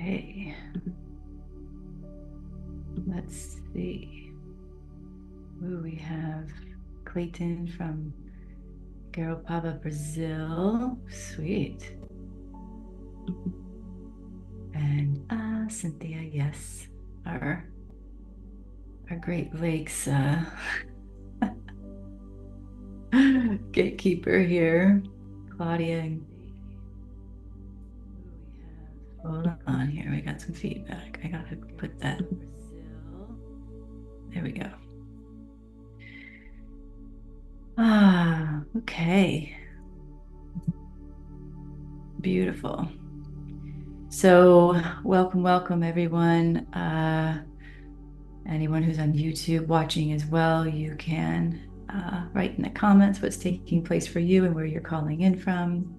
Okay. Let's see. Ooh, we have Clayton from Garopaba, Brazil. Sweet. And Cynthia, yes. Our Great Lakes gatekeeper here. Claudia and hold on here. We got some feedback. I gotta put that. There we go. Okay. Beautiful. So welcome everyone. Anyone who's on YouTube watching as well, you can write in the comments what's taking place for you and where you're calling in from.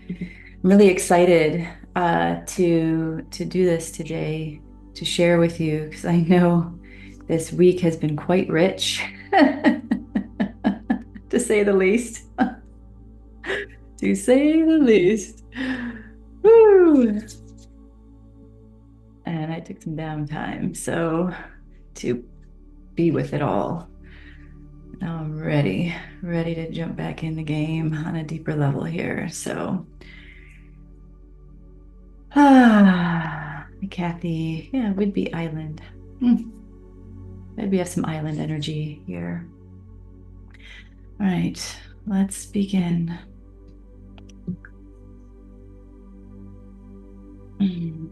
I'm really excited to do this today, to share with you, because I know this week has been quite rich, to say the least. To say the least. Woo! And I took some downtime, so to be with it all. Now I'm ready to jump back in the game on a deeper level here. So, Kathy, yeah, Whidbey Island. Maybe we have some island energy here. All right, let's begin. I'm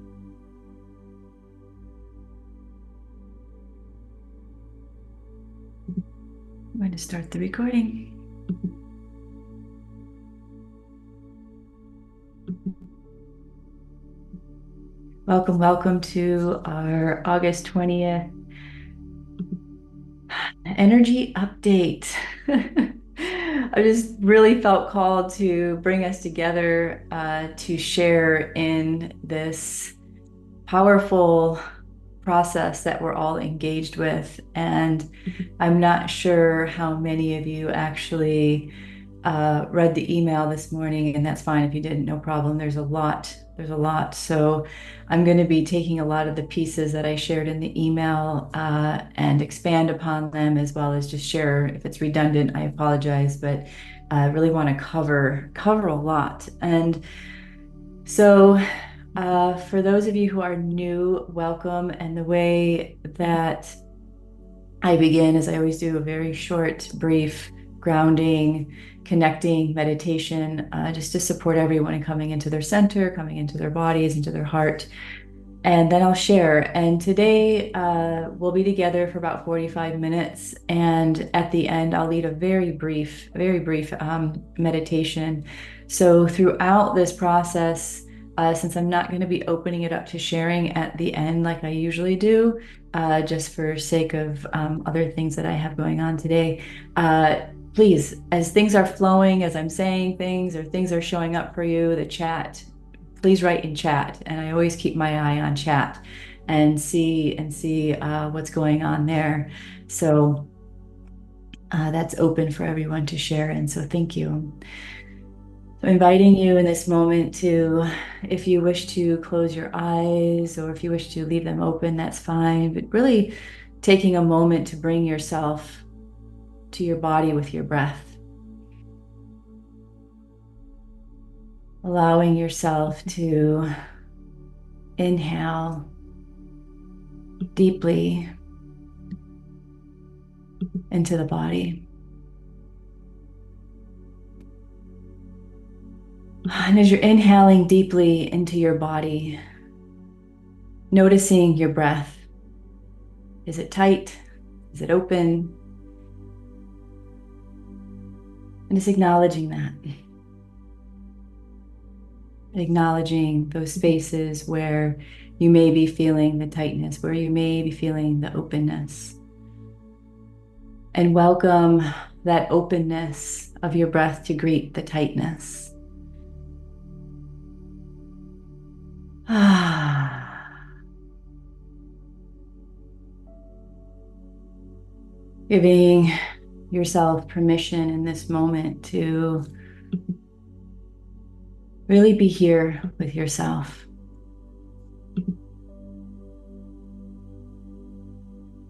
going to start the recording. Welcome to our August 20th energy update. I just really felt called to bring us together to share in this powerful process that we're all engaged with. And I'm not sure how many of you actually read the email this morning, and that's fine if you didn't, no problem. There's a lot. So I'm going to be taking a lot of the pieces that I shared in the email and expand upon them, as well as just share. If it's redundant, I apologize, but I really want to cover a lot. And so for those of you who are new, welcome. And the way that I begin is I always do a very short, brief grounding, connecting meditation, just to support everyone in coming into their center, coming into their bodies, into their heart. And then I'll share. And today we'll be together for about 45 minutes. And at the end, I'll lead a very brief meditation. So throughout this process, since I'm not going to be opening it up to sharing at the end like I usually do, just for sake of other things that I have going on today, please, as things are flowing, as I'm saying things or things are showing up for you, the chat, please write in chat. And I always keep my eye on chat and see what's going on there. So that's open for everyone to share in. So thank you. So inviting you in this moment to, if you wish to close your eyes or if you wish to leave them open, that's fine. But really taking a moment to bring yourself to your body with your breath. Allowing yourself to inhale deeply into the body. And as you're inhaling deeply into your body, noticing your breath. Is it tight? Is it open? And just acknowledging that. Acknowledging those spaces where you may be feeling the tightness, where you may be feeling the openness. And welcome that openness of your breath to greet the tightness. Giving yourself permission in this moment to really be here with yourself.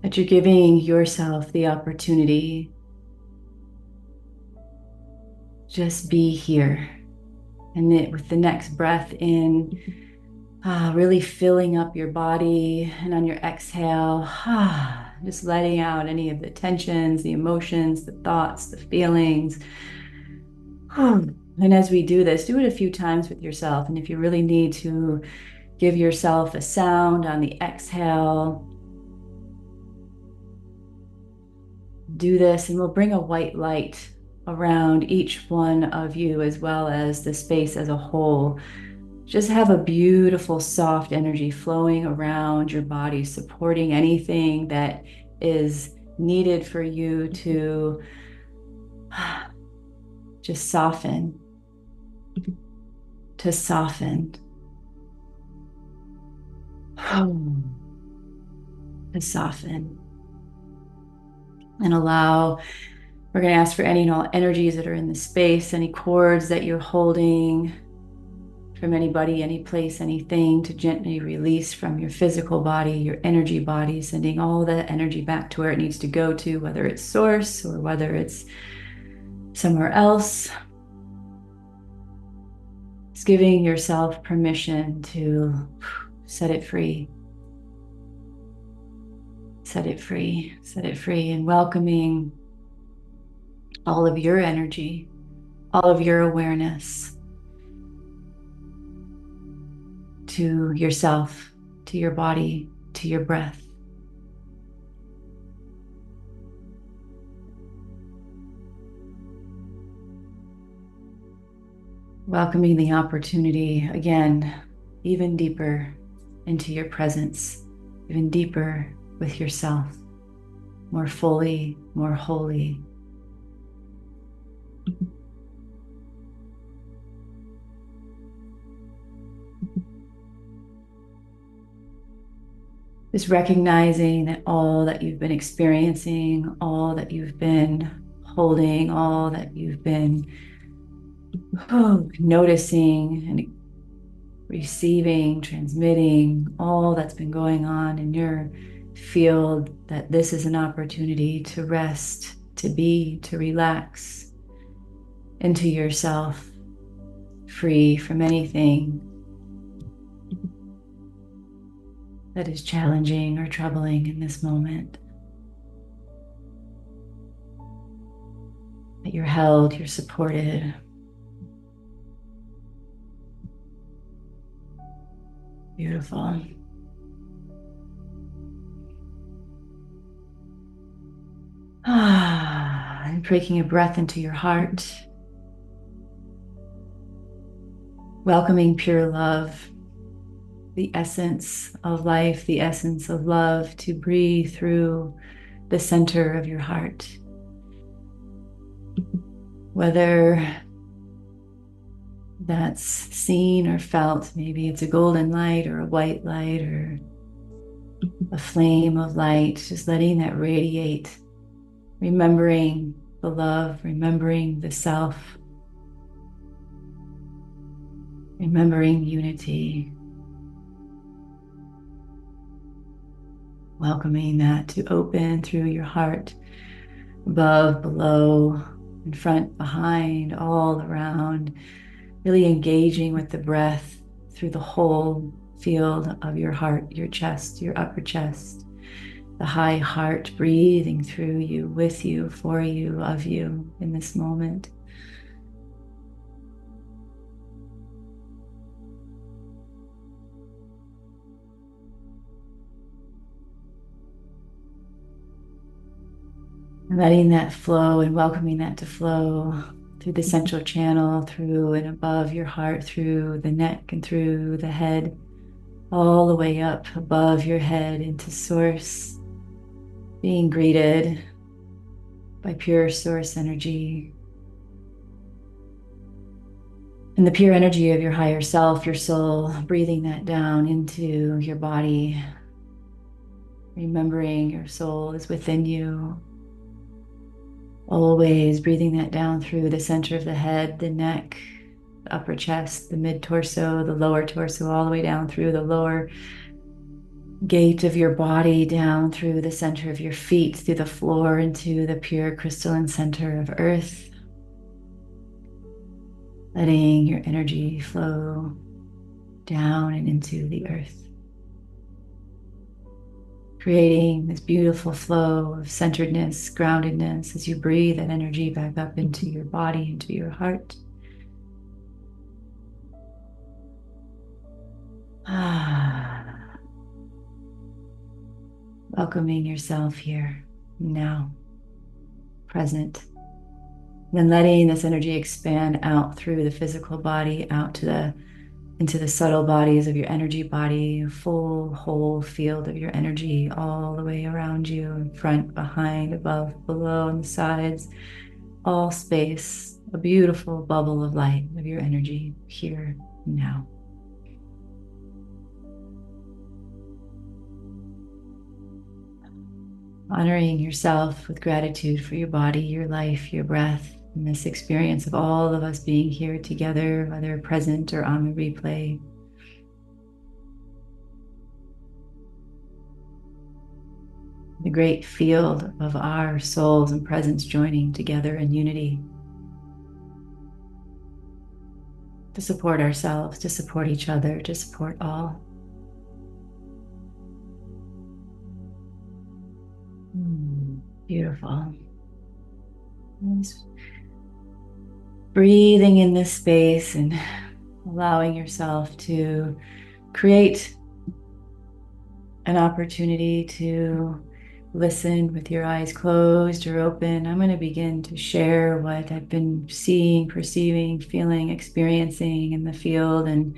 That you're giving yourself the opportunity just be here. And that with the next breath in, really filling up your body, and on your exhale, just letting out any of the tensions, the emotions, the thoughts, the feelings. And as we do this, do it a few times with yourself. And if you really need to give yourself a sound on the exhale, do this, and we'll bring a white light around each one of you as well as the space as a whole. Just have a beautiful, soft energy flowing around your body, supporting anything that is needed for you to just soften, to soften, to soften. And allow, we're going to ask for any and all energies that are in the space, any cords that you're holding from anybody, any place, anything, to gently release from your physical body, your energy body, sending all that energy back to where it needs to go to, whether it's source or whether it's somewhere else. It's giving yourself permission to set it free. Set it free, set it free, and welcoming all of your energy, all of your awareness to yourself, to your body, to your breath. Welcoming the opportunity again, even deeper into your presence, even deeper with yourself, more fully, more wholly. Just recognizing that all that you've been experiencing, all that you've been holding, all that you've been noticing and receiving, transmitting, all that's been going on in your field, that this is an opportunity to rest, to be, to relax into yourself, free from anything that is challenging or troubling in this moment. That you're held, you're supported. Beautiful. And taking a breath into your heart, welcoming pure love, the essence of life, the essence of love, to breathe through the center of your heart. Whether that's seen or felt, maybe it's a golden light or a white light or a flame of light, just letting that radiate, remembering the love, remembering the self, remembering unity, welcoming that to open through your heart, above, below, in front, behind, all around, really engaging with the breath through the whole field of your heart, your chest, your upper chest, the high heart breathing through you, with you, for you, of you in this moment. Letting that flow and welcoming that to flow through the central channel, through and above your heart, through the neck and through the head, all the way up above your head into source, being greeted by pure source energy. And the pure energy of your higher self, your soul, breathing that down into your body, remembering your soul is within you. Always breathing that down through the center of the head, the neck, upper chest, the mid torso, the lower torso, all the way down through the lower gate of your body, down through the center of your feet, through the floor, into the pure crystalline center of earth. Letting your energy flow down and into the earth. Creating this beautiful flow of centeredness, groundedness as you breathe that energy back up into your body, into your heart. Welcoming yourself here, now, present. Then letting this energy expand out through the physical body, out to into the subtle bodies of your energy body, a full, whole field of your energy all the way around you, in front, behind, above, below, on the sides, all space, a beautiful bubble of light of your energy here, now. Honoring yourself with gratitude for your body, your life, your breath, and this experience of all of us being here together, whether present or on the replay. The great field of our souls and presence joining together in unity to support ourselves, to support each other, to support all. Beautiful. Just breathing in this space and allowing yourself to create an opportunity to listen with your eyes closed or open. I'm going to begin to share what I've been seeing, perceiving, feeling, experiencing in the field, and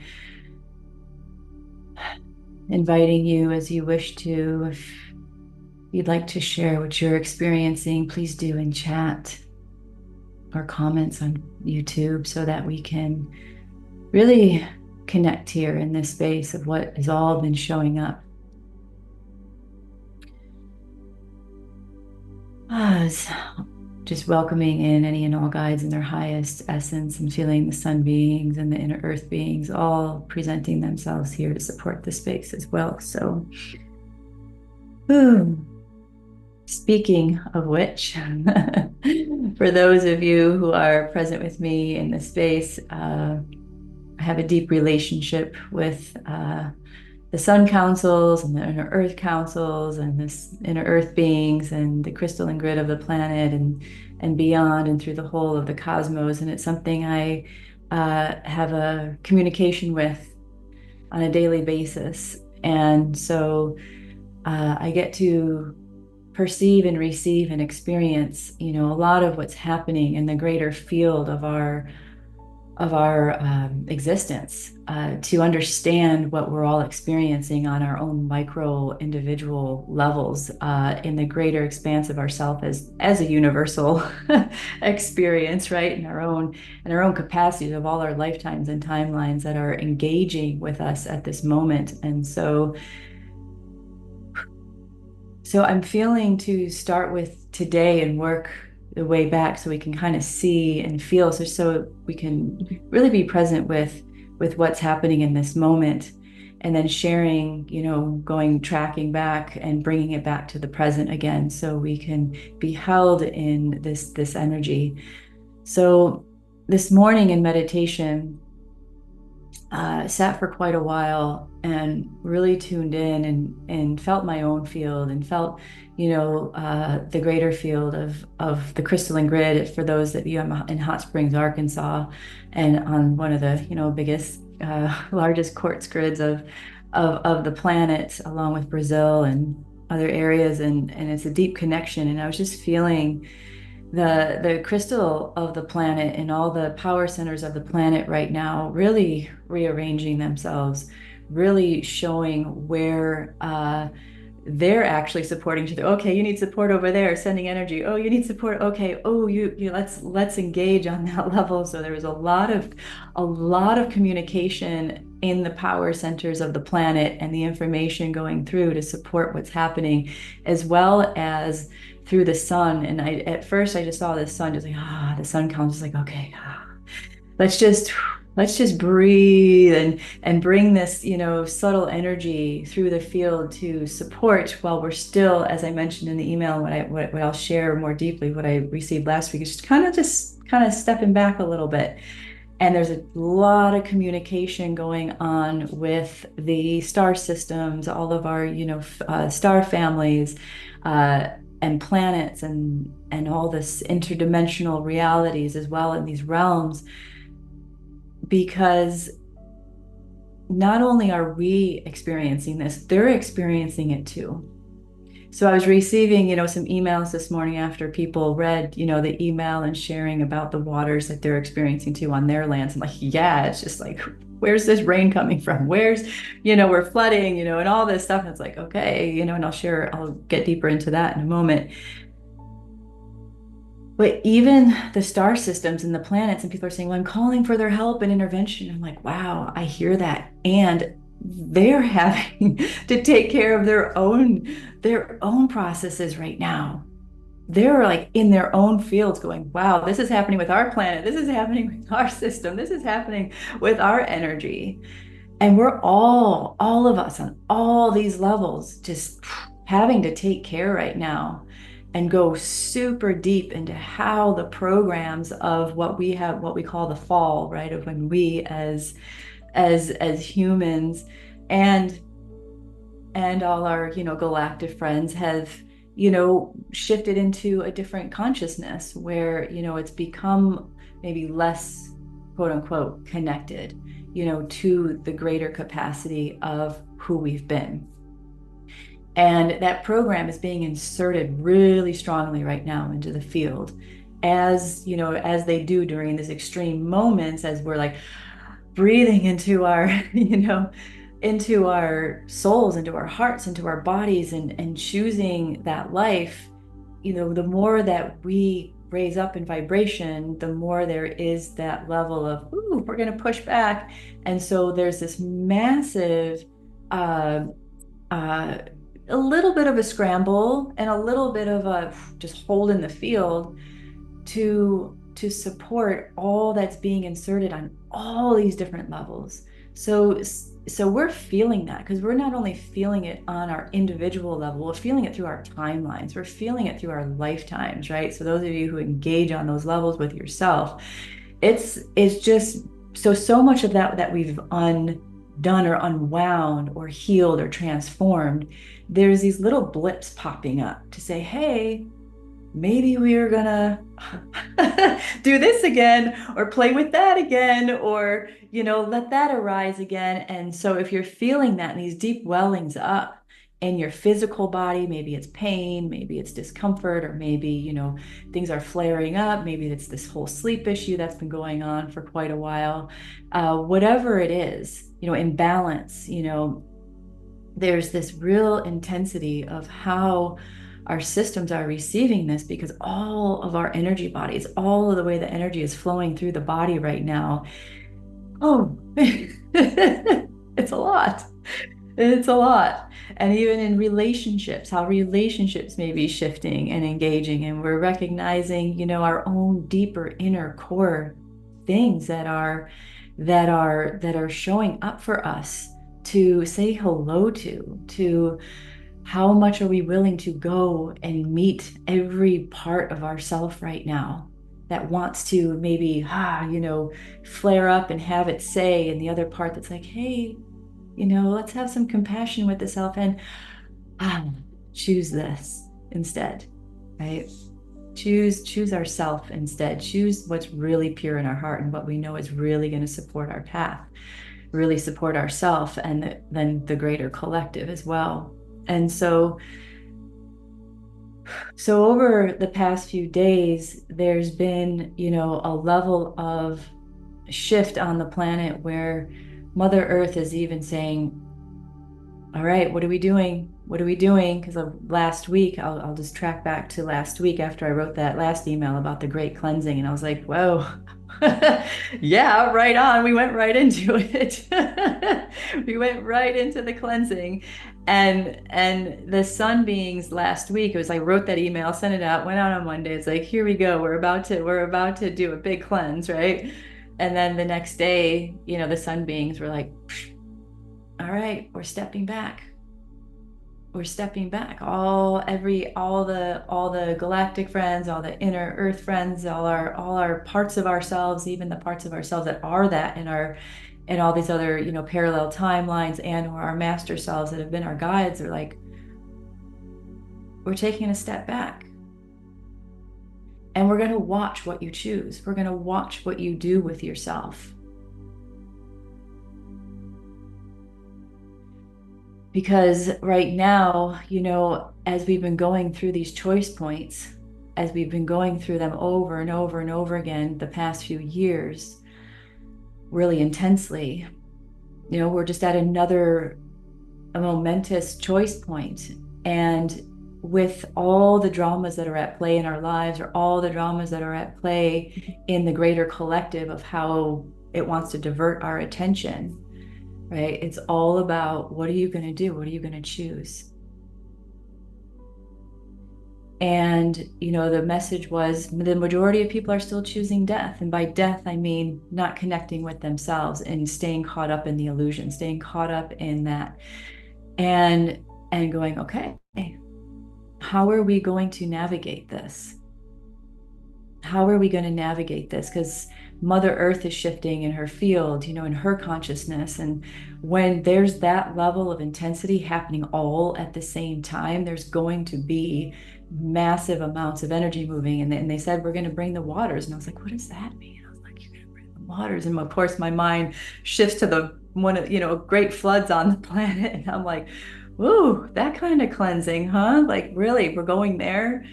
inviting you as you wish to. If you'd like to share what you're experiencing, please do in chat or comments on YouTube so that we can really connect here in this space of what has all been showing up. Just welcoming in any and all guides in their highest essence and feeling the sun beings and the inner earth beings all presenting themselves here to support the space as well. So, speaking of which, for those of you who are present with me in this space, I have a deep relationship with the sun councils and the inner earth councils and this inner earth beings and the crystalline grid of the planet and beyond and through the whole of the cosmos. And it's something I have a communication with on a daily basis. And so I get to perceive and receive and experience, a lot of what's happening in the greater field of our existence, to understand what we're all experiencing on our own micro individual levels, in the greater expanse of ourself as a universal experience, right? In our own capacities of all our lifetimes and timelines that are engaging with us at this moment. And so I'm feeling to start with today and work the way back so we can kind of see and feel, so we can really be present with what's happening in this moment, and then sharing, tracking back and bringing it back to the present again so we can be held in this energy. So this morning in meditation, sat for quite a while and really tuned in and felt my own field and felt, the greater field of the crystalline grid. For those that I'm in Hot Springs, Arkansas, and on one of the, biggest, largest quartz grids of the planet, along with Brazil and other areas. And it's a deep connection. And I was just feeling the crystal of the planet and all the power centers of the planet right now really rearranging themselves, really showing where they're actually supporting each other. Okay, you need support over there, sending energy. Oh, you need support. Okay. Oh, you let's engage on that level. So there was a lot of communication in the power centers of the planet and the information going through to support what's happening, as well as through the sun. And at first I just saw the sun, just like, the sun comes, just like, okay, let's just let's just breathe and bring this, subtle energy through the field to support while we're still, as I mentioned in the email, what I'll share more deeply, what I received last week is just kind of stepping back a little bit. And there's a lot of communication going on with the star systems, all of our, star families, uh, and planets, and all this interdimensional realities as well in these realms, because not only are we experiencing this, they're experiencing it too. So I was receiving, some emails this morning after people read, the email and sharing about the waters that they're experiencing too on their lands. I'm like, yeah, it's just like, where's this rain coming from? Where's, we're flooding, and all this stuff. And it's like, okay, and I'll get deeper into that in a moment. But even the star systems and the planets, and people are saying, well, I'm calling for their help and intervention. I'm like, wow, I hear that. And they're having to take care of their own processes right now. They're like in their own fields going, wow, this is happening with our planet. This is happening with our system. This is happening with our energy. And we're all of us on all these levels, just having to take care right now and go super deep into how the programs of what we call the fall, right? Of when we as humans and all our, galactic friends have, shifted into a different consciousness where, it's become maybe less quote unquote connected, to the greater capacity of who we've been. And that program is being inserted really strongly right now into the field, as as they do during these extreme moments, as we're like breathing into our, into our souls, into our hearts, into our bodies, and choosing that life. The more that we raise up in vibration, the more there is that level of, ooh, we're going to push back. And so there's this massive, uh, uh, a little bit of a scramble and a little bit of a just hold in the field to support all that's being inserted on all these different levels. So we're feeling that, because we're not only feeling it on our individual level, we're feeling it through our timelines, we're feeling it through our lifetimes, right? So those of you who engage on those levels with yourself, it's just so much of that we've undone or unwound or healed or transformed. There's these little blips popping up to say, hey, maybe we're gonna do this again, or play with that again, or let that arise again. And so if you're feeling that in these deep wellings up in your physical body, maybe it's pain, maybe it's discomfort, or maybe things are flaring up, maybe it's this whole sleep issue that's been going on for quite a while, whatever it is, imbalance, there's this real intensity of how our systems are receiving this, because all of our energy bodies, all of the way the energy is flowing through the body right now, oh, it's a lot. It's a lot. And even in relationships, how relationships may be shifting and engaging, and we're recognizing, our own deeper inner core things that are showing up for us to say hello to how much are we willing to go and meet every part of ourself right now that wants to maybe flare up and have it say, and the other part that's like, hey, let's have some compassion with the self and choose this instead, right? Choose ourself instead. Choose what's really pure in our heart and what we know is really going to support our path, really support ourself, and then the greater collective as well. And so over the past few days, there's been, a level of shift on the planet where Mother Earth is even saying, all right, what are we doing? What are we doing? Because last week, I'll just track back to last week after I wrote that last email about the great cleansing. And I was like, whoa, yeah, right on. We went right into it. We went right into the cleansing. And the sun beings last week, it was like, wrote that email, sent it out, went out on Monday. It's like, here we go. We're about to do a big cleanse, right? And then the next day, the sun beings were like, all right, we're stepping back. We're stepping back. All the galactic friends, all the inner earth friends, all our parts of ourselves, even the parts of ourselves that are that in all these other, parallel timelines, and or our master selves that have been our guides, are like, we're taking a step back. And we're going to watch what you choose. We're going to watch what you do with yourself. Because right now, as we've been going through these choice points, as we've been going through them over and over and over again the past few years, really intensely, we're just at a momentous choice point. And with all the dramas that are at play in our lives, or all the dramas that are at play in the greater collective of how it wants to divert our attention, right? It's all about, what are you going to do? What are you going to choose? And, the message was, the majority of people are still choosing death. And by death, I mean not connecting with themselves and staying caught up in the illusion, staying caught up in that, and going, okay, how are we going to navigate this? How are we going to navigate this? Because Mother Earth is shifting in her field, in her consciousness. And when there's that level of intensity happening all at the same time, there's going to be massive amounts of energy moving. And they said, we're going to bring the waters. And I was like, what does that mean? I was like, you're going to bring the waters. And of course, my mind shifts to the one of, great floods on the planet. And I'm like, ooh, that kind of cleansing, huh? Like, really, we're going there?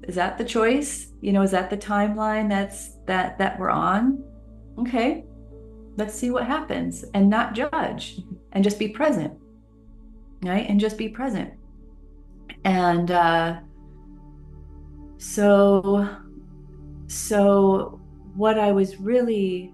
Is that the choice? Is that the timeline that we're on? Okay, let's see what happens, and not judge, and just be present, right? And just be present. And so what I was really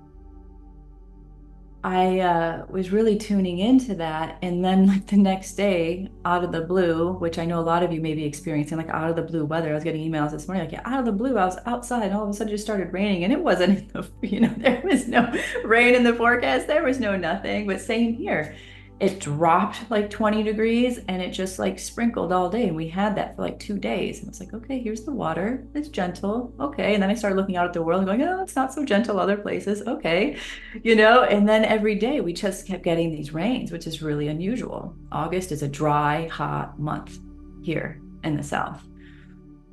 tuning into that. And then, like, the next day, out of the blue, which I know a lot of you may be experiencing, like, out of the blue weather. I was getting emails this morning, like, yeah, out of the blue, I was outside and all of a sudden it just started raining, and it wasn't, there was no rain in the forecast. There was no nothing, but same here. It dropped like 20 degrees and it just like sprinkled all day. And we had that for like 2 days. And it's like, okay, here's the water. It's gentle. Okay. And then I started looking out at the world and going, oh, it's not so gentle other places. Okay. And then every day we just kept getting these rains, which is really unusual. August is a dry, hot month here in the South.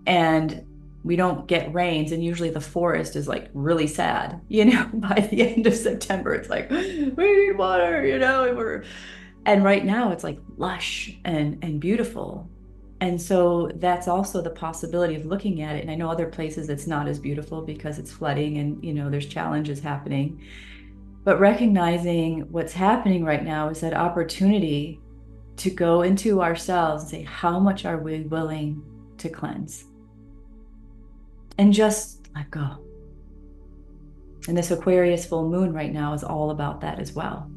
And we don't get rains, and usually the forest is like really sad, by the end of September. It's like, we need water, and right now it's like lush and beautiful. And so that's also the possibility of looking at it. And I know other places it's not as beautiful because it's flooding and, there's challenges happening. But recognizing what's happening right now is that opportunity to go into ourselves and say, how much are we willing to cleanse? And just let go. And this Aquarius full moon right now is all about that as well.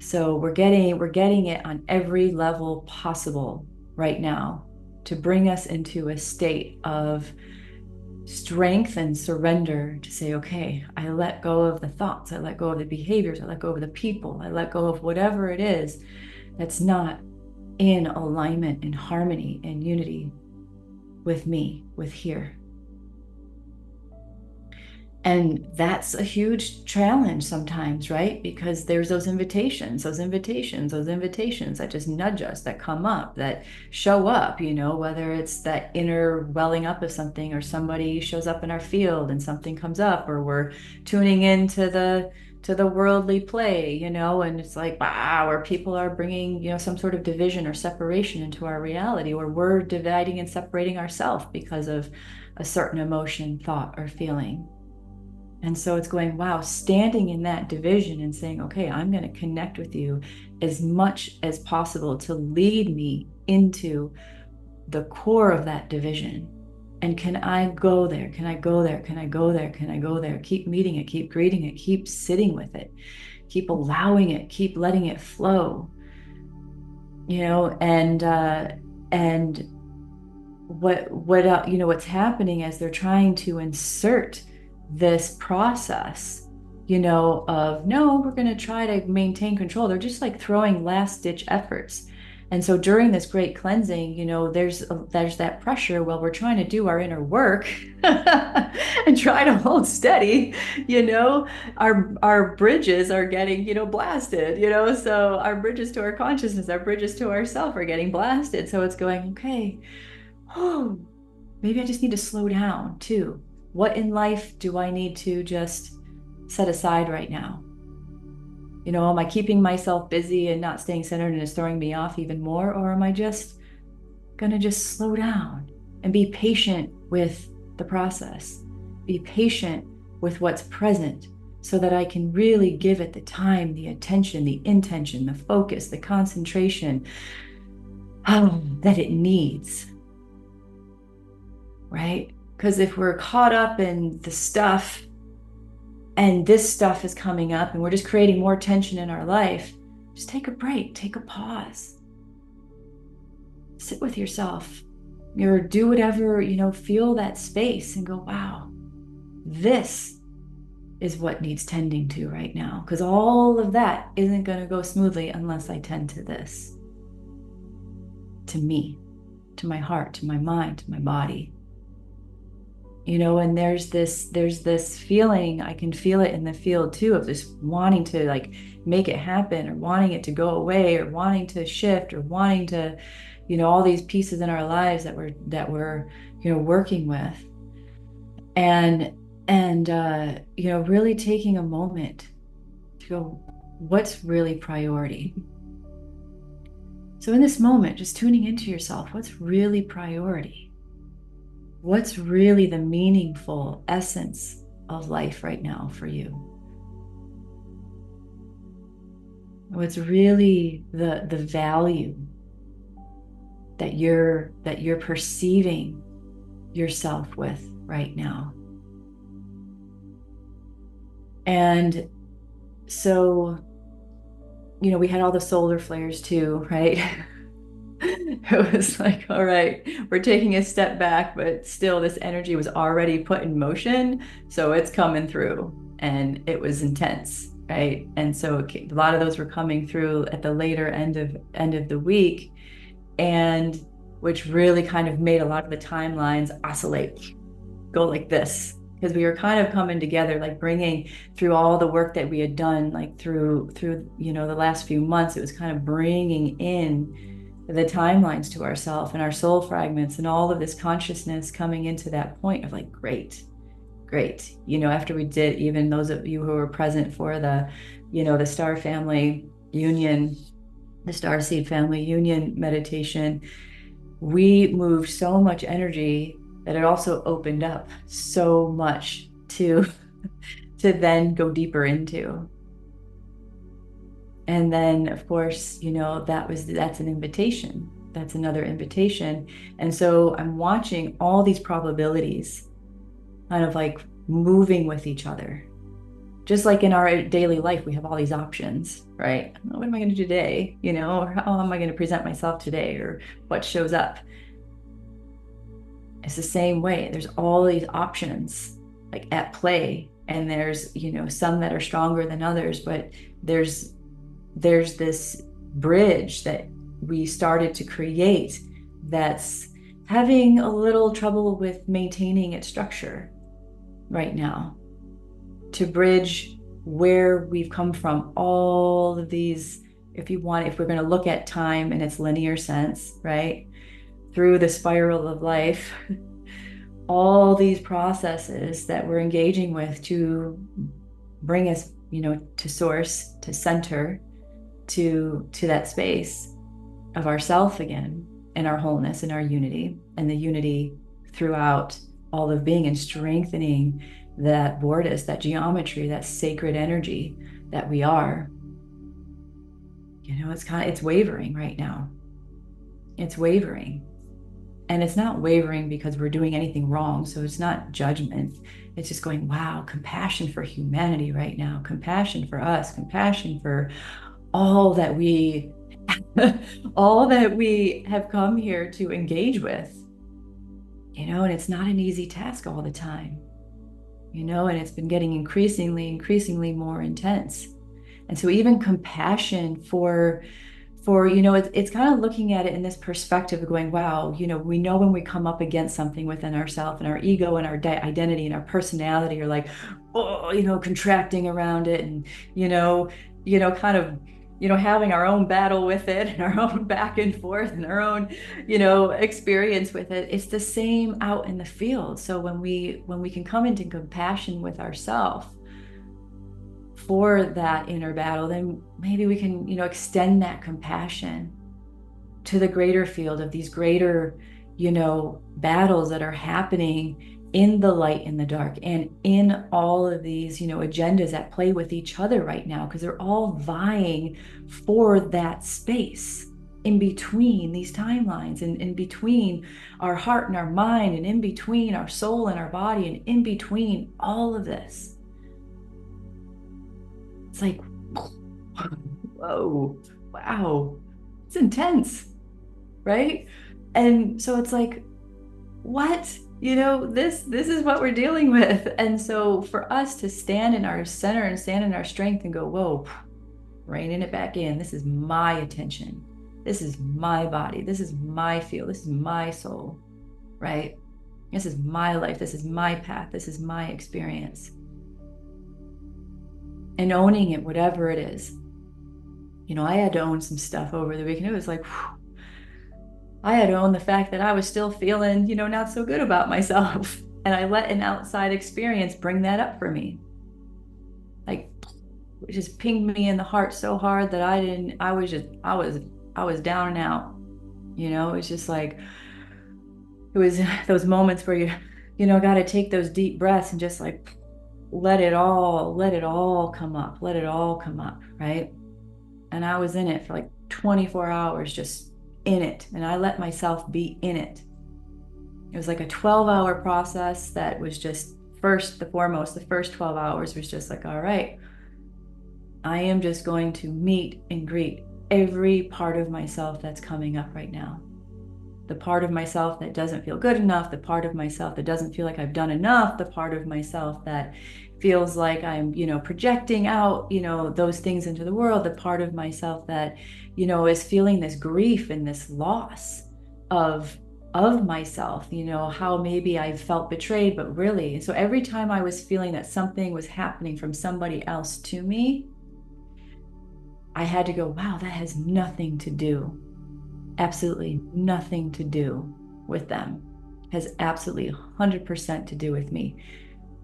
So we're getting it on every level possible right now to bring us into a state of strength and surrender, to say, okay, I let go of the thoughts, I let go of the behaviors, I let go of the people, I let go of whatever it is that's not in alignment and harmony and unity with me, with here. And that's a huge challenge sometimes, right? Because there's those invitations that just nudge us, that come up, that show up, whether it's that inner welling up of something, or somebody shows up in our field and something comes up, or we're tuning into the worldly play, and it's like, wow, where people are bringing, some sort of division or separation into our reality, or we're dividing and separating ourselves because of a certain emotion, thought, or feeling. And so it's going, wow, standing in that division and saying, okay, I'm going to connect with you as much as possible to lead me into the core of that division. And can I go there? Can I go there? Can I go there? Can I go there? Keep meeting it, keep greeting it, keep sitting with it, keep allowing it, keep letting it flow. And what's happening as they're trying to insert this process, of no, we're going to try to maintain control. They're just like throwing last ditch efforts. And so during this great cleansing, there's that pressure. Well, we're trying to do our inner work and try to hold steady. Our bridges are getting, blasted. So our bridges to our consciousness, our bridges to ourself are getting blasted. So it's going, okay, oh, maybe I just need to slow down too. What in life do I need to just set aside right now? Am I keeping myself busy and not staying centered and it's throwing me off even more? Or am I just gonna just slow down and be patient with the process? Be patient with what's present so that I can really give it the time, the attention, the intention, the focus, the concentration that it needs. Right? Because if we're caught up in the stuff and this stuff is coming up and we're just creating more tension in our life, just take a break, take a pause, sit with yourself, or do whatever, feel that space and go, wow, this is what needs tending to right now. Because all of that isn't going to go smoothly unless I tend to this, to me, to my heart, to my mind, to my body. And there's this feeling, I can feel it in the field too, of this wanting to like make it happen, or wanting it to go away, or wanting to shift, or wanting to, all these pieces in our lives that we're working with. And really taking a moment to go, what's really priority? So in this moment, just tuning into yourself, what's really priority? What's really the meaningful essence of life right now for you? What's really the value that you're perceiving yourself with right now? And so, we had all the solar flares too, right? It was like, all right, we're taking a step back, but still this energy was already put in motion. So it's coming through, and it was intense, right? And so a lot of those were coming through at the later end of the week, and which really kind of made a lot of the timelines oscillate, go like this, because we were kind of coming together, like bringing through all the work that we had done, like through the last few months. It was kind of bringing in the timelines to ourselves and our soul fragments and all of this consciousness coming into that point of like, great. After we did, even those of you who were present for the, the star family union, the star seed family union meditation, we moved so much energy that it also opened up so much to then go deeper into. And then, of course, that's an invitation. That's another invitation. And so I'm watching all these probabilities kind of like moving with each other. Just like in our daily life, we have all these options, right? What am I going to do today? Or how am I going to present myself today? Or what shows up? It's the same way. There's all these options like at play. And there's, some that are stronger than others, but there's this bridge that we started to create that's having a little trouble with maintaining its structure right now, to bridge where we've come from. All of these, if we're going to look at time in its linear sense, right, through the spiral of life, all these processes that we're engaging with to bring us, to source, to center, to that space of ourself again, and our wholeness and our unity, and the unity throughout all of being, and strengthening that vortex, that geometry, that sacred energy that we are. It's wavering right now. It's wavering. And it's not wavering because we're doing anything wrong. So it's not judgment. It's just going, wow, compassion for humanity right now, compassion for us, compassion for all that we have come here to engage with, and it's not an easy task all the time. and it's been getting increasingly more intense. And so even compassion for it's kind of looking at it in this perspective of going, wow, we know when we come up against something within ourselves, and our ego and our identity and our personality are like, oh, contracting around it, and kind of having our own battle with it, and our own back and forth, and our own experience with it. It's the same out in the field. So when we can come into compassion with ourselves for that inner battle, then maybe we can extend that compassion to the greater field of these greater battles that are happening in the light, in the dark, and in all of these agendas that play with each other right now, because they're all vying for that space in between these timelines, and in between our heart and our mind, and in between our soul and our body, and in between all of this. It's like, whoa, wow, it's intense, right? And so it's like, what? This is what we're dealing with. And so for us to stand in our center and stand in our strength and go, whoa, reining it back in. This is my attention. This is my body. This is my field. This is my soul, right? This is my life. This is my path. This is my experience. And owning it, whatever it is. I had to own some stuff over the weekend. It was like, whew, I had to own the fact that I was still feeling, not so good about myself. And I let an outside experience bring that up for me. Like, it just pinged me in the heart so hard that I was down and out. It was just like, it was those moments where you got to take those deep breaths and just like, let it all come up, right? And I was in it for like 24 hours, just in it. And I let myself be in it. It was like a 12-hour process that was just the first 12 hours was just like, all right, I am just going to meet and greet every part of myself that's coming up right now. The part of myself that doesn't feel good enough, the part of myself that doesn't feel like I've done enough, the part of myself that feels like I'm, projecting out, those things into the world, the part of myself that, is feeling this grief and this loss of myself, how maybe I felt betrayed, but really. So every time I was feeling that something was happening from somebody else to me, I had to go, wow, that has nothing to do, absolutely nothing to do with them. Has absolutely 100% to do with me.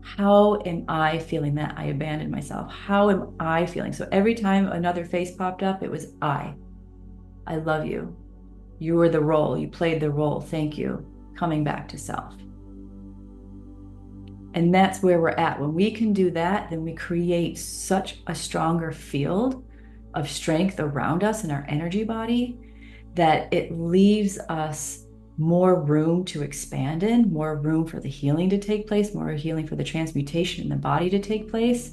How am I feeling that I abandoned myself? How am I feeling? So every time another face popped up, it was I love you. You were the role. You played the role. Thank you. Coming back to self. And that's where we're at. When we can do that, then we create such a stronger field of strength around us in our energy body that it leaves us more room to expand in, more room for the healing to take place, more healing for the transmutation in the body to take place.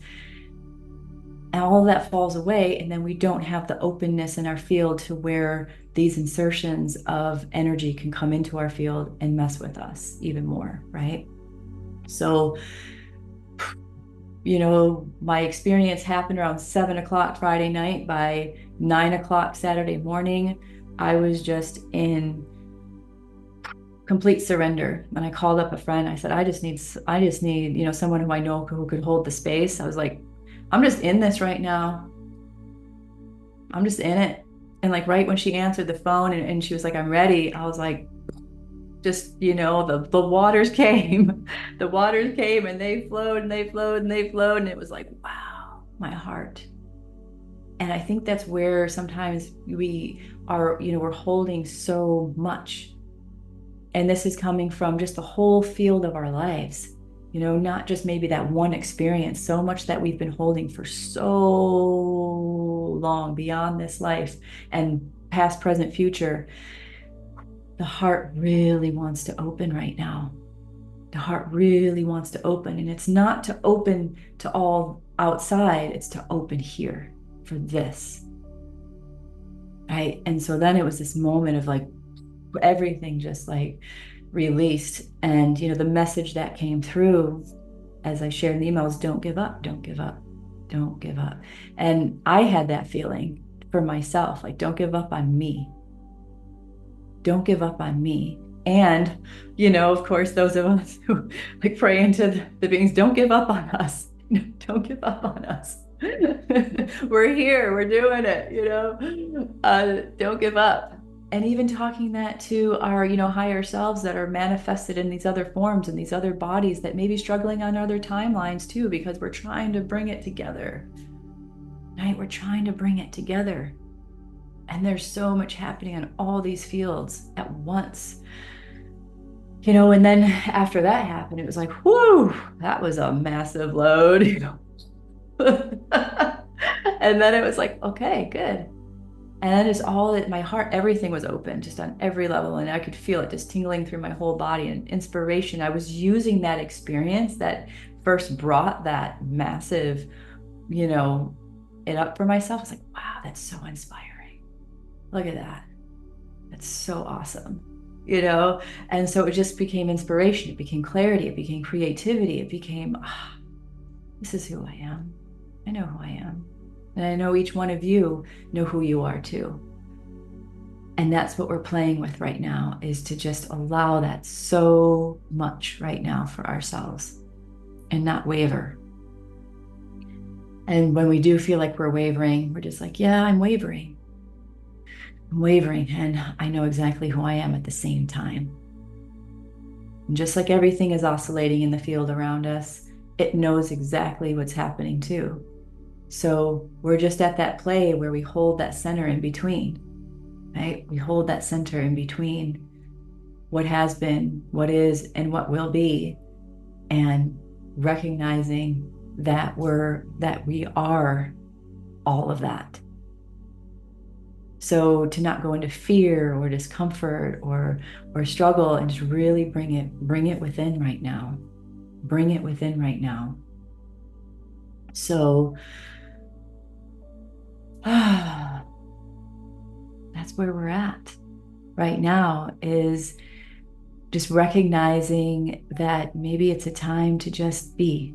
And all of that falls away. And then we don't have the openness in our field to where these insertions of energy can come into our field and mess with us even more, right? So, my experience happened around 7 o'clock Friday night. By 9 o'clock Saturday morning, I was just in complete surrender. And I called up a friend. I said, I just need, someone who I know who could hold the space. I was like, I'm just in this right now. I'm just in it. And like, right when she answered the phone and she was like, I'm ready, I was like, just, the waters came. The waters came and they flowed and they flowed and they flowed. And it was like, wow, my heart. And I think that's where sometimes we are, we're holding so much. And this is coming from just the whole field of our lives, not just maybe that one experience, so much that we've been holding for so long beyond this life and past, present, future. The heart really wants to open right now. The heart really wants to open. And it's not to open to all outside, it's to open here for this. Right. And so then it was this moment of like everything just like released. And, the message that came through as I shared in the emails, don't give up, don't give up, don't give up. And I had that feeling for myself, like, don't give up on me. Don't give up on me. And, of course, those of us who like pray into the beings, don't give up on us. Don't give up on us. We're here, we're doing it, don't give up. And even talking that to our, higher selves that are manifested in these other forms and these other bodies that may be struggling on other timelines too, because we're trying to bring it together, right? We're trying to bring it together. And there's so much happening in all these fields at once. And then after that happened, it was like, whoo, that was a massive load, And then it was like, okay, good. And then it's all that my heart, everything was open, just on every level. And I could feel it just tingling through my whole body and inspiration. I was using that experience that first brought that massive, it up for myself. It's like, wow, that's so inspiring. Look at that. That's so awesome. And so it just became inspiration. It became clarity. It became creativity. It became, this is who I am. I know who I am. And I know each one of you know who you are too. And that's what we're playing with right now, is to just allow that so much right now for ourselves and not waver. And when we do feel like we're wavering, we're just like, yeah, I'm wavering. I'm wavering, and I know exactly who I am at the same time. And just like everything is oscillating in the field around us, it knows exactly what's happening too. So we're just at that play where we hold that center in between, right? We hold that center in between what has been, what is, and what will be, and recognizing that we are all of that. So to not go into fear or discomfort or struggle, and just really bring it within right now. Bring it within right now. So that's where we're at right now, is just recognizing that maybe it's a time to just be,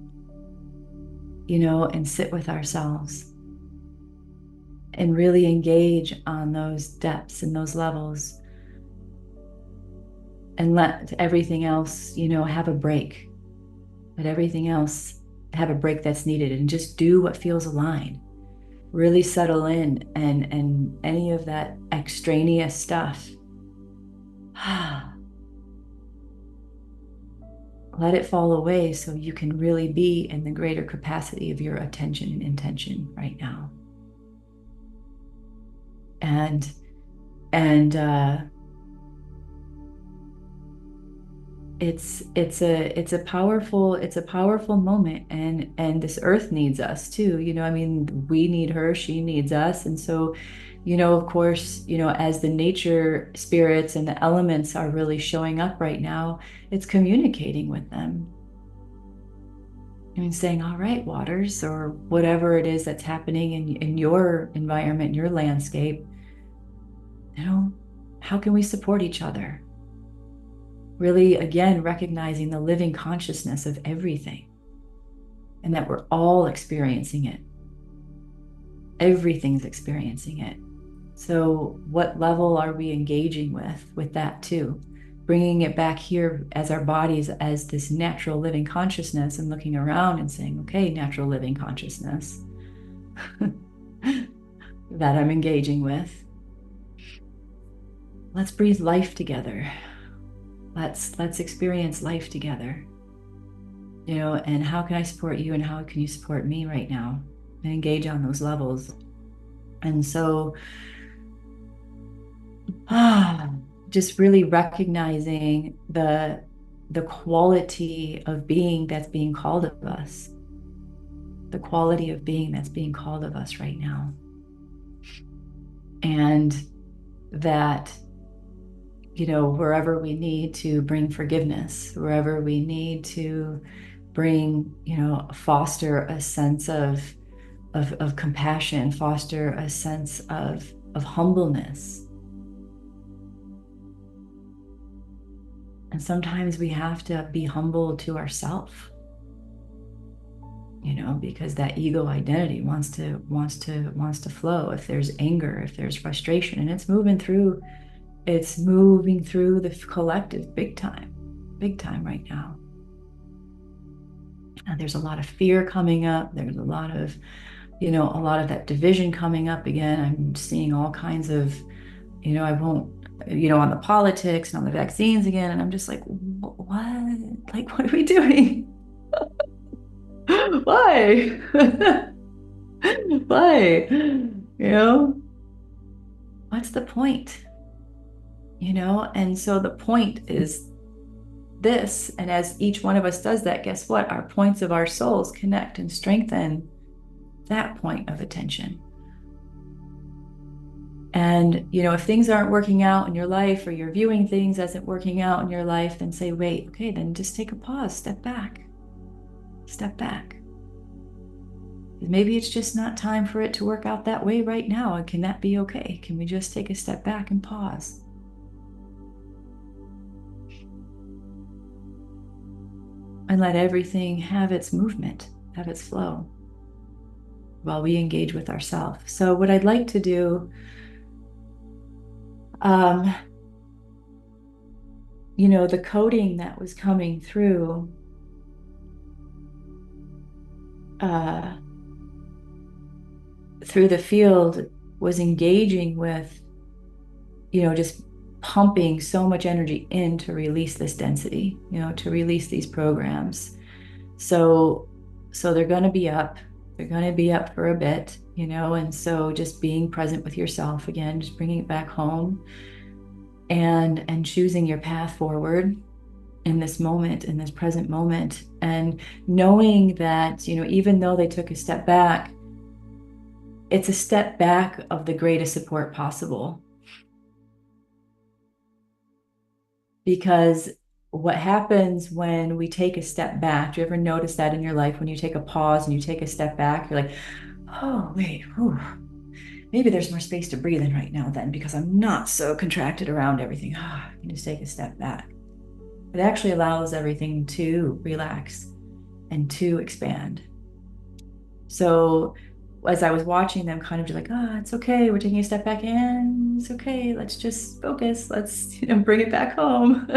and sit with ourselves and really engage on those depths and those levels, and let everything else, have a break. Let everything else have a break that's needed, and just do what feels aligned. Really settle in, and any of that extraneous stuff, let it fall away so you can really be in the greater capacity of your attention and intention right now. And it's a powerful moment, and this earth needs us too. We need her, she needs us. And so, of course, as the nature spirits and the elements are really showing up right now, it's communicating with them. Saying, all right, waters, or whatever it is that's happening in your environment, your landscape, how can we support each other? Really, again, recognizing the living consciousness of everything, and that we're all experiencing it. Everything's experiencing it. So what level are we engaging with that too? Bringing it back here as our bodies, as this natural living consciousness, and looking around and saying, okay, natural living consciousness that I'm engaging with. Let's breathe life together. Let's experience life together. And how can I support you, and how can you support me right now? And engage on those levels. And so just really recognizing the quality of being that's being called of us. The quality of being that's being called of us right now. And that, wherever we need to bring forgiveness, wherever we need to bring, foster a sense of compassion, foster a sense of humbleness. And sometimes we have to be humble to ourselves. because that ego identity wants to flow. If there's anger, if there's frustration, and it's moving through the collective big time right now. And there's a lot of fear coming up. There's a lot of that division coming up again. I'm seeing all kinds of, I won't, on the politics and on the vaccines again. And I'm just like, what? Like, what are we doing? Why? Why? What's the point? And so the point is this. And as each one of us does that, guess what? Our points of our souls connect and strengthen that point of attention. And, if things aren't working out in your life, or you're viewing things as it working out in your life, then say, wait, okay, then just take a pause, step back. Maybe it's just not time for it to work out that way right now. And can that be okay? Can we just take a step back and pause? And let everything have its movement, have its flow, while we engage with ourselves. So what I'd like to do, the coding that was coming through, through the field was engaging with, just pumping so much energy in to release this density, to release these programs. So they're going to be up. They're going to be up for a bit, and so just being present with yourself again, just bringing it back home and choosing your path forward in this moment, in this present moment, and knowing that, even though they took a step back, it's a step back of the greatest support possible. Because what happens when we take a step back, do you ever notice that in your life when you take a pause and you take a step back, you're like, oh, wait, whew, maybe there's more space to breathe in right now then, because I'm not so contracted around everything. You just take a step back. It actually allows everything to relax and to expand. So as I was watching them kind of just like, it's okay, we're taking a step back in, it's okay, let's just focus, let's bring it back home.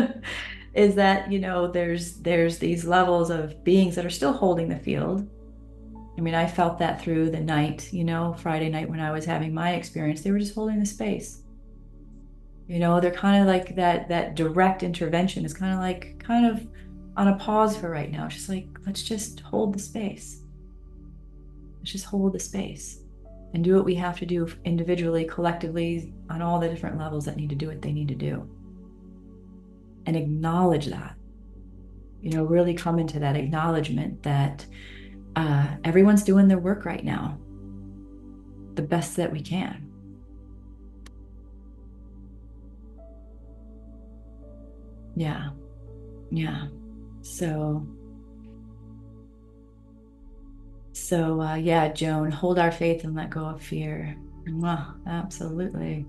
Is that, there's these levels of beings that are still holding the field. I mean, I felt that through the night, Friday night when I was having my experience, they were just holding the space. They're kind of like that direct intervention is kind of on a pause for right now. It's just like, let's just hold the space. Let's just hold the space and do what we have to do individually, collectively, on all the different levels that need to do what they need to do. And acknowledge that, really come into that acknowledgement that everyone's doing their work right now, the best that we can. Yeah. So yeah, Joan, hold our faith and let go of fear. Absolutely.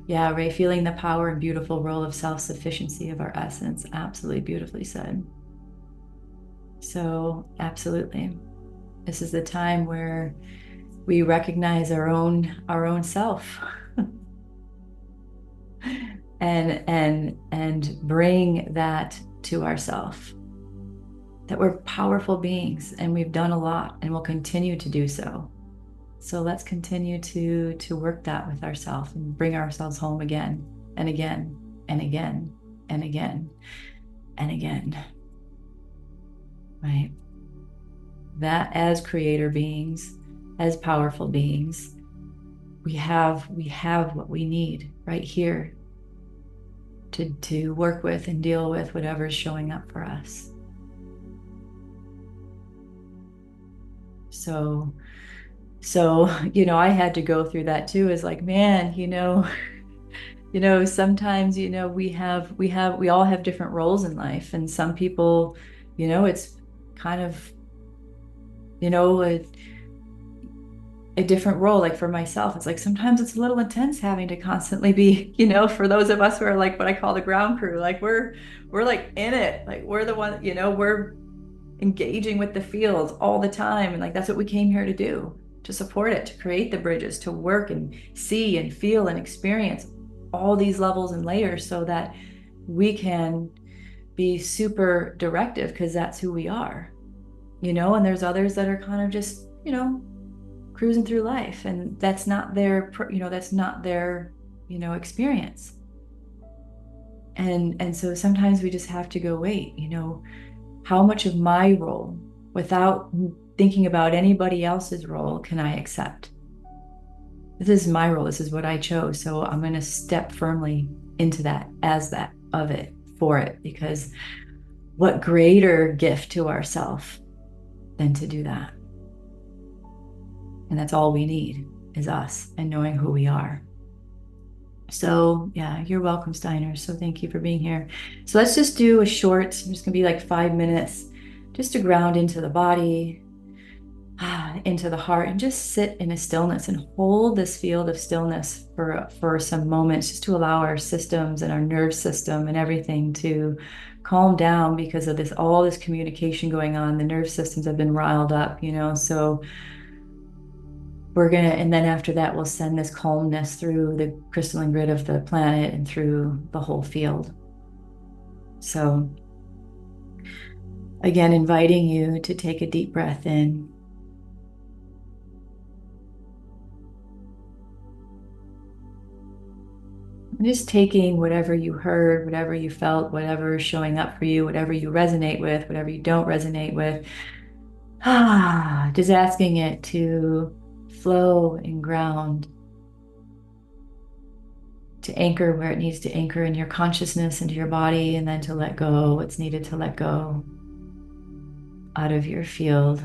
Yeah, Ray, feeling the power and beautiful role of self-sufficiency of our essence. Absolutely beautifully said. So absolutely. This is the time where we recognize our own self and bring that to ourself. That we're powerful beings and we've done a lot and will continue to do so. So let's continue to work that with ourselves and bring ourselves home again and again and again and again and again. Right? That as creator beings, as powerful beings, we have what we need right here to work with and deal with whatever's showing up for us. So, I had to go through that too. Is like, man, sometimes, we all have different roles in life. And some people, it's kind of, a different role. Like for myself, it's like, sometimes it's a little intense having to constantly be, for those of us who are like what I call the ground crew, like we're like in it, like we're the one, engaging with the field all the time. And like, that's what we came here to do, to support it, to create the bridges, to work and see and feel and experience all these levels and layers so that we can be super directive, because that's who we are, and there's others that are kind of just, cruising through life, and that's not their, experience. And so sometimes we just have to go, wait, how much of my role, without thinking about anybody else's role, can I accept? This is my role. This is what I chose. So I'm going to step firmly into that, as that, of it, for it, because what greater gift to ourselves than to do that? And that's all we need, is us and knowing who we are. So yeah, you're welcome, Steiner. So thank you for being here. So let's just do a short, it's just gonna be like 5 minutes, just to ground into the body, into the heart, and just sit in a stillness and hold this field of stillness for some moments, just to allow our systems and our nerve system and everything to calm down, because of all this communication going on. The nerve systems have been riled up, so and then after that, we'll send this calmness through the crystalline grid of the planet and through the whole field. So again, inviting you to take a deep breath in. And just taking whatever you heard, whatever you felt, whatever is showing up for you, whatever you resonate with, whatever you don't resonate with, just asking it to flow and ground, to anchor where it needs to anchor in your consciousness, into your body, and then to let go what's needed to let go out of your field.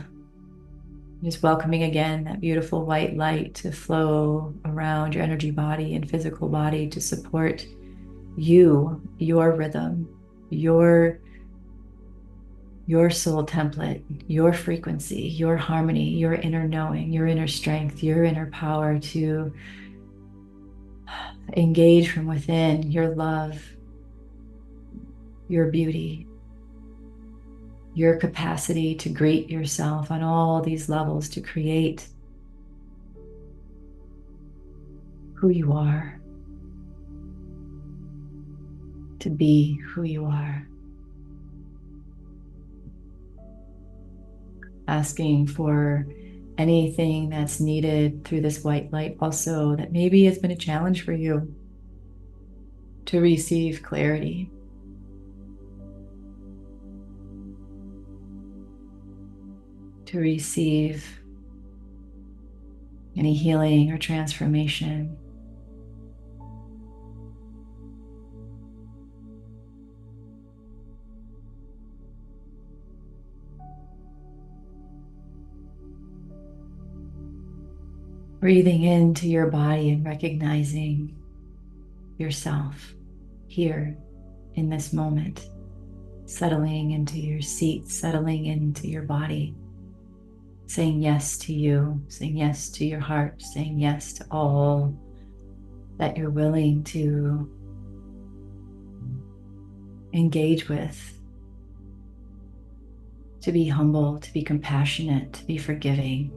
Just welcoming again that beautiful white light to flow around your energy body and physical body, to support you, your rhythm, your soul template, your frequency, your harmony, your inner knowing, your inner strength, your inner power, to engage from within your love, your beauty, your capacity to greet yourself on all these levels, to create who you are, to be who you are. Asking for anything that's needed through this white light also, that maybe has been a challenge for you, to receive clarity, to receive any healing or transformation. Breathing into your body and recognizing yourself here in this moment, settling into your seat, settling into your body, saying yes to you, saying yes to your heart, saying yes to all that you're willing to engage with, to be humble, to be compassionate, to be forgiving,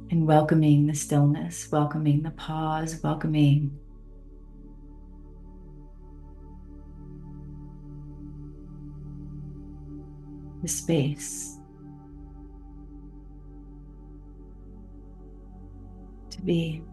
and welcoming the stillness, welcoming the pause, welcoming the space to be.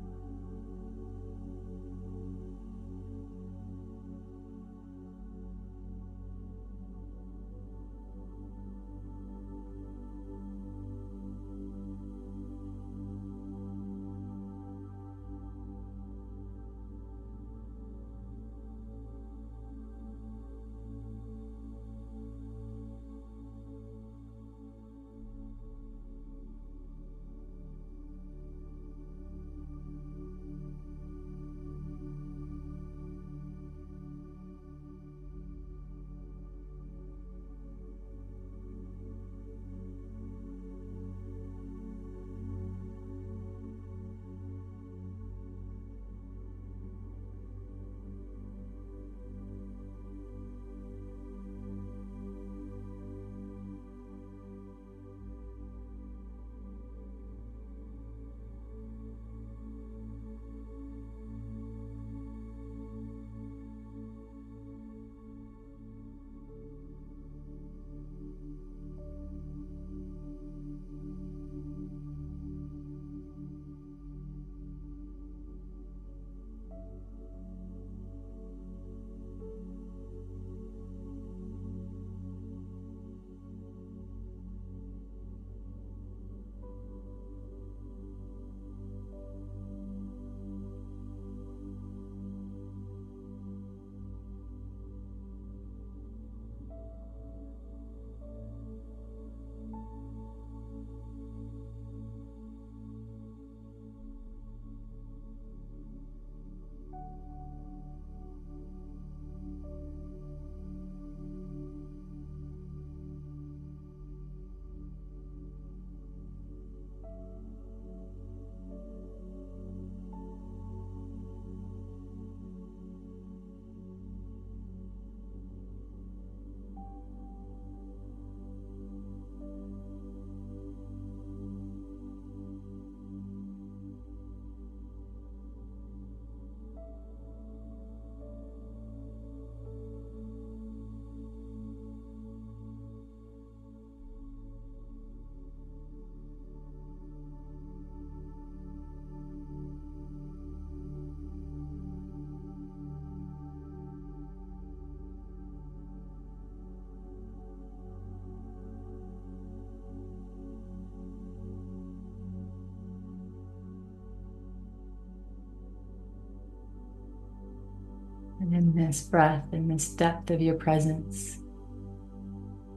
And in this breath, in this depth of your presence,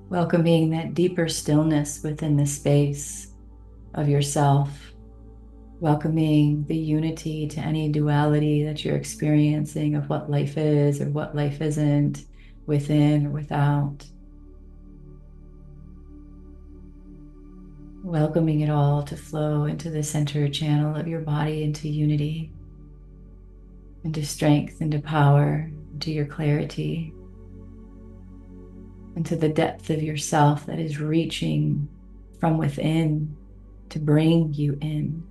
welcoming that deeper stillness within the space of yourself, welcoming the unity to any duality that you're experiencing of what life is or what life isn't, within or without. Welcoming it all to flow into the center channel of your body, into unity, into strength, into power, into your clarity, into the depth of yourself that is reaching from within to bring you in.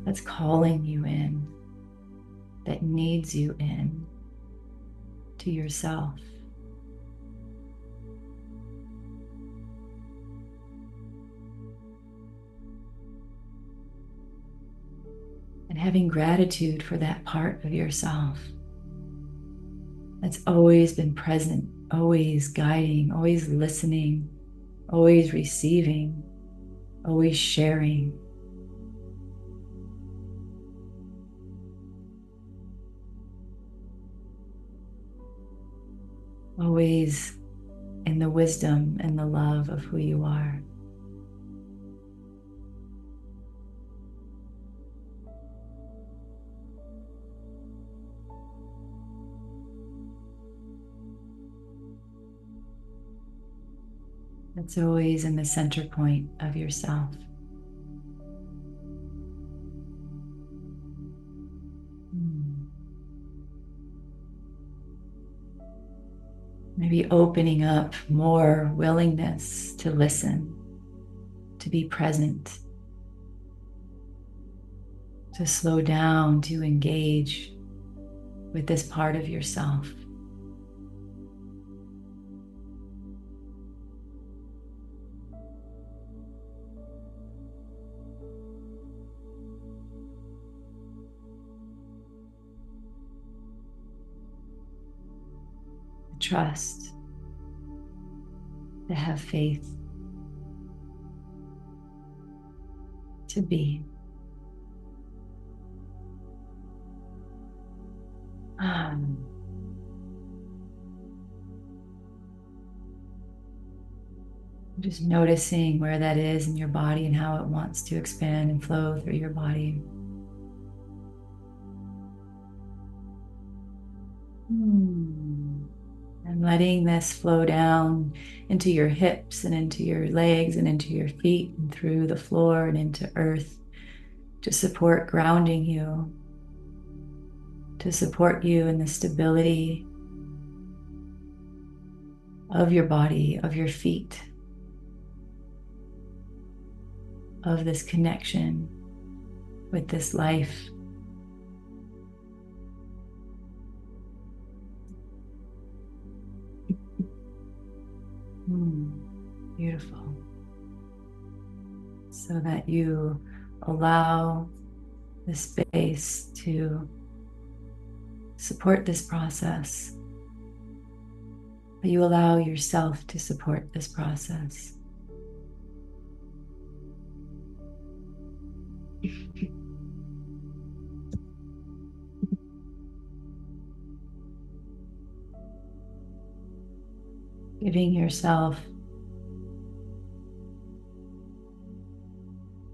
That's calling you in, that needs you in to yourself. And having gratitude for that part of yourself that's always been present, always guiding, always listening, always receiving, always sharing. Always in the wisdom and the love of who you are. That's always in the center point of yourself. Maybe opening up more willingness to listen, to be present, to slow down, to engage with this part of yourself. To trust, to have faith, to be. Just noticing where that is in your body and how it wants to expand and flow through your body. And letting this flow down into your hips and into your legs and into your feet and through the floor and into earth to support grounding you, to support you in the stability of your body, of your feet, of this connection with this life. Beautiful. So that you allow the space to support this process, but you allow yourself to support this process. Giving yourself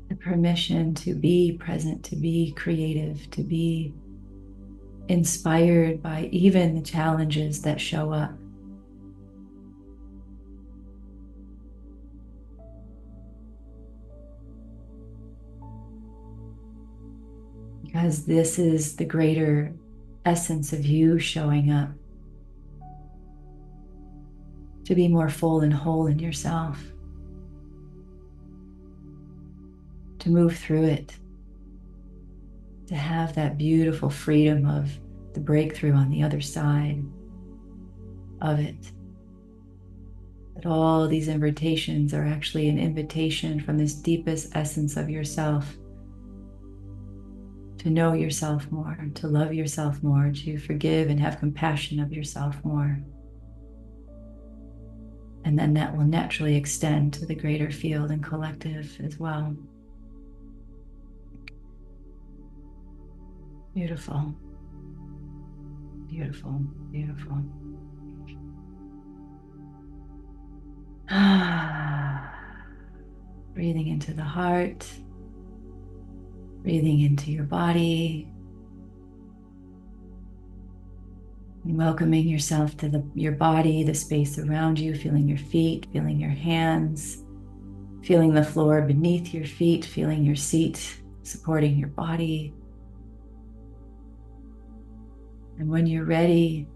the permission to be present, to be creative, to be inspired by even the challenges that show up. Because this is the greater essence of you showing up. To be more full and whole in yourself. To move through it. To have that beautiful freedom of the breakthrough on the other side of it. That all these invitations are actually an invitation from this deepest essence of yourself. To know yourself more, to love yourself more, to forgive and have compassion of yourself more. And then that will naturally extend to the greater field and collective as well. Beautiful. Beautiful. Beautiful. Breathing into the heart, breathing into your body, and welcoming yourself to your body, the space around you, feeling your feet, feeling your hands, feeling the floor beneath your feet, feeling your seat supporting your body. And when you're ready,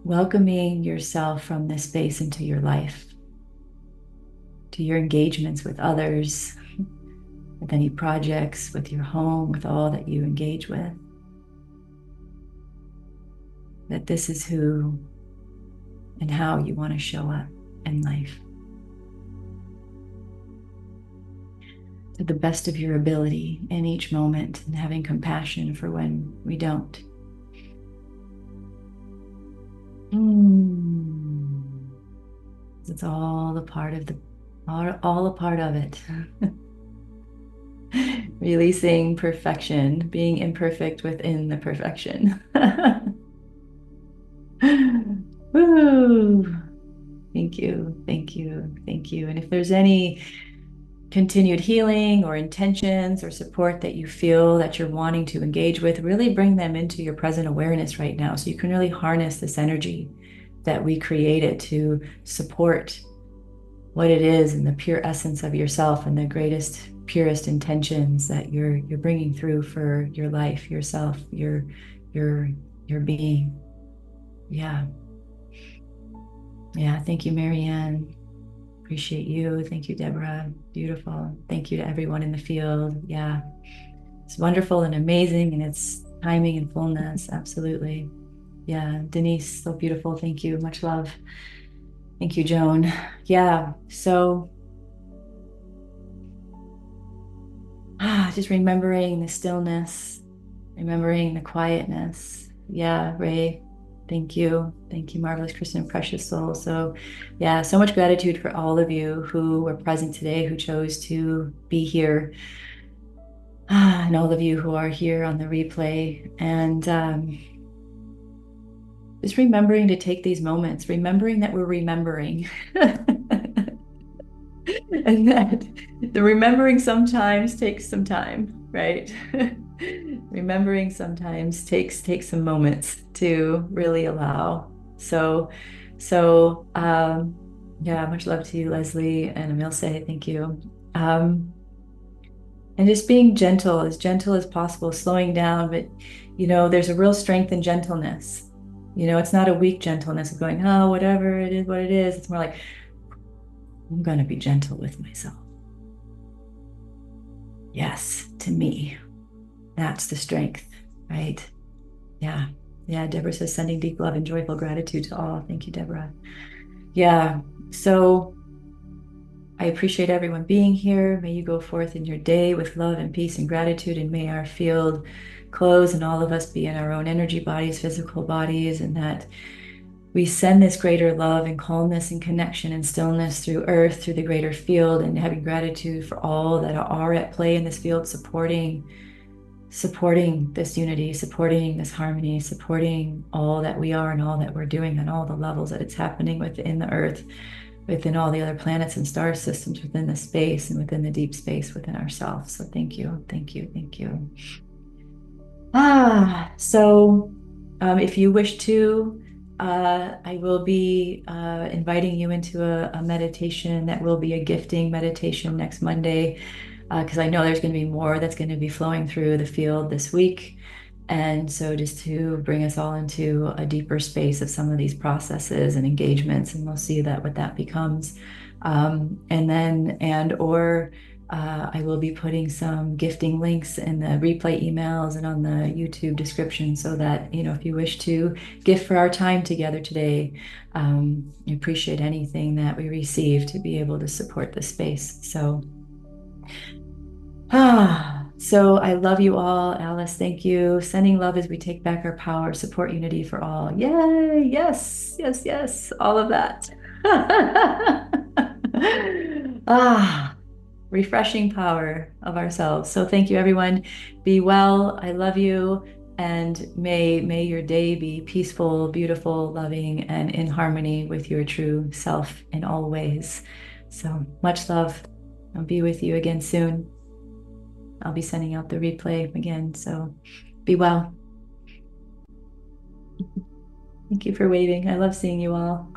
welcoming yourself from this space into your life, to your engagements with others, with any projects, with your home, with all that you engage with. That this is who and how you want to show up in life. To the best of your ability in each moment, and having compassion for when we don't. It's all a part of all a part of it. Releasing perfection, being imperfect within the perfection. Woo. Thank you, thank you, thank you. And if there's any continued healing or intentions or support that you feel that you're wanting to engage with, really bring them into your present awareness right now, so you can really harness this energy that we created to support what it is and the pure essence of yourself and the greatest, purest intentions that you're bringing through for your life, yourself, your being. Yeah. Thank you, Marianne. Appreciate you. Thank you, Deborah. Beautiful. Thank you to everyone in the field. Yeah. It's wonderful and amazing, and it's timing and fullness. Absolutely. Yeah. Denise, so beautiful. Thank you. Much love. Thank you, Joan. Yeah. So just remembering the stillness, remembering the quietness. Yeah, Ray. Thank you. Thank you, marvelous Kristen and precious soul. So yeah, so much gratitude for all of you who were present today, who chose to be here. And all of you who are here on the replay. And just remembering to take these moments, remembering that we're remembering. And that the remembering sometimes takes some time, right? Remembering sometimes takes some moments to really allow. Yeah, much love to you, Leslie, and Emil say thank you. And just being gentle as possible, slowing down, but there's a real strength in gentleness. It's not a weak gentleness of going, oh, whatever it is, what it is. It's more like, I'm going to be gentle with myself. Yes, to me. That's the strength, right? Yeah. Yeah. Deborah says, sending deep love and joyful gratitude to all. Thank you, Deborah. Yeah. So I appreciate everyone being here. May you go forth in your day with love and peace and gratitude, and may our field close and all of us be in our own energy bodies, physical bodies, and that we send this greater love and calmness and connection and stillness through earth, through the greater field, and having gratitude for all that are at play in this field, supporting this unity, supporting this harmony, supporting all that we are and all that we're doing on all the levels that it's happening within the earth, within all the other planets and star systems, within the space and within the deep space within ourselves. So thank you, thank you, thank you. So if you wish to, I will be inviting you into a meditation that will be a gifting meditation next Monday, because I know there's going to be more that's going to be flowing through the field this week. And so just to bring us all into a deeper space of some of these processes and engagements, and we'll see what that becomes. I will be putting some gifting links in the replay emails and on the YouTube description, so that, if you wish to gift for our time together today, I appreciate anything that we receive to be able to support the space. So I love you all. Alice, thank you. Sending love as we take back our power, support unity for all. Yay, yes, yes, yes, all of that. refreshing power of ourselves. So thank you, everyone. Be well. I love you. And may your day be peaceful, beautiful, loving, and in harmony with your true self in all ways. So much love. I'll be with you again soon. I'll be sending out the replay again. So be well. Thank you for waiting. I love seeing you all.